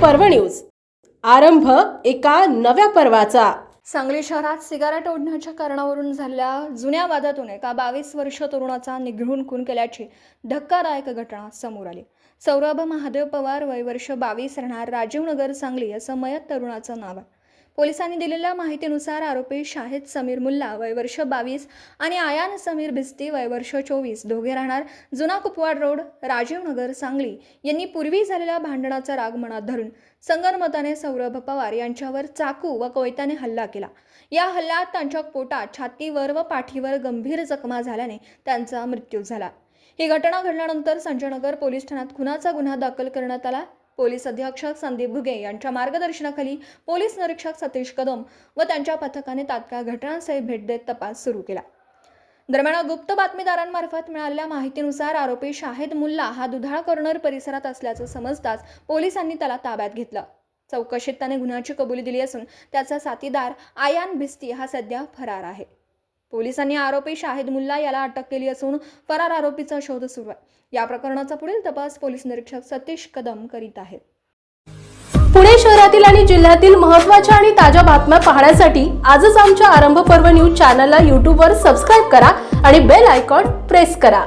पर्व न्यूज। आरंभ एका नव्या पर्वाचा। सांगली शहरात सिगारेट ओढण्याच्या कारणावरून झालेल्या जुन्या वादातून एका 22 वर्षीय तरुणाचा निघळून खून केल्याची धक्कादायक घटना समोर आली। सौरभ महादेव पवार, वय वर्ष 22, राहणार राजीवनगर, सांगली असं मयत तरुणाचं नाव आहे। पोलिसांनी दिलेल्या माहितीनुसार आरोपी शाहिद समीर मुल्ला, वय वर्ष 22 आणि आयान समीर भिस्ती, वय वर्ष 24, दोघे राहणार जुना कुपवाड रोड, राजीवनगर, सांगली यांनी पूर्वी झालेल्या भांडणाचा राग मनात धरून संगनमताने सौरभ पवार यांच्यावर चाकू व कोयत्याने हल्ला केला। या हल्ल्यात त्यांच्या पोटात, छातीवर व पाठीवर गंभीर जखमा झाल्याने त्यांचा मृत्यू झाला। ही घटना घडल्यानंतर संजयनगर पोलीस ठाण्यात खुनाचा गुन्हा दाखल करण्यात आला। पोलीस अधीक्षक संदीप भुगे यांच्या मार्गदर्शनाखाली पोलीस निरीक्षक सतीश कदम व त्यांच्या पथकाने तात्काळ घटनास्थळी भेट देत तपास सुरू केला। दरम्यान गुप्त बातमीदारांमार्फत मिळालेल्या माहितीनुसार आरोपी शाहिद मुल्ला हा दुधाळ कॉर्नर परिसरात असल्याचं समजताच पोलिसांनी त्याला ताब्यात घेतलं। चौकशीत त्याने गुन्ह्याची कबुली दिली असून त्याचा साथीदार आयान भिस्ती हा सध्या फरार आहे। पोलिसांनी आरोपी शाहिद मुल्ला याला अटक केली असून फरार आरोपीचा शोध सुरू आहे। या प्रकरणाचा पुढील तपास पोलीस निरीक्षक सतीश कदम करीत आहेत। पुणे शहरातील आणि जिल्ह्यातील महत्त्वाच्या आणि ताज्या बातम्या पाहण्यासाठी आजच आमच्या आरंभ पर्व न्यूज चॅनलला YouTube वर सबस्क्राइब करा आणि बेल आयकॉन प्रेस करा।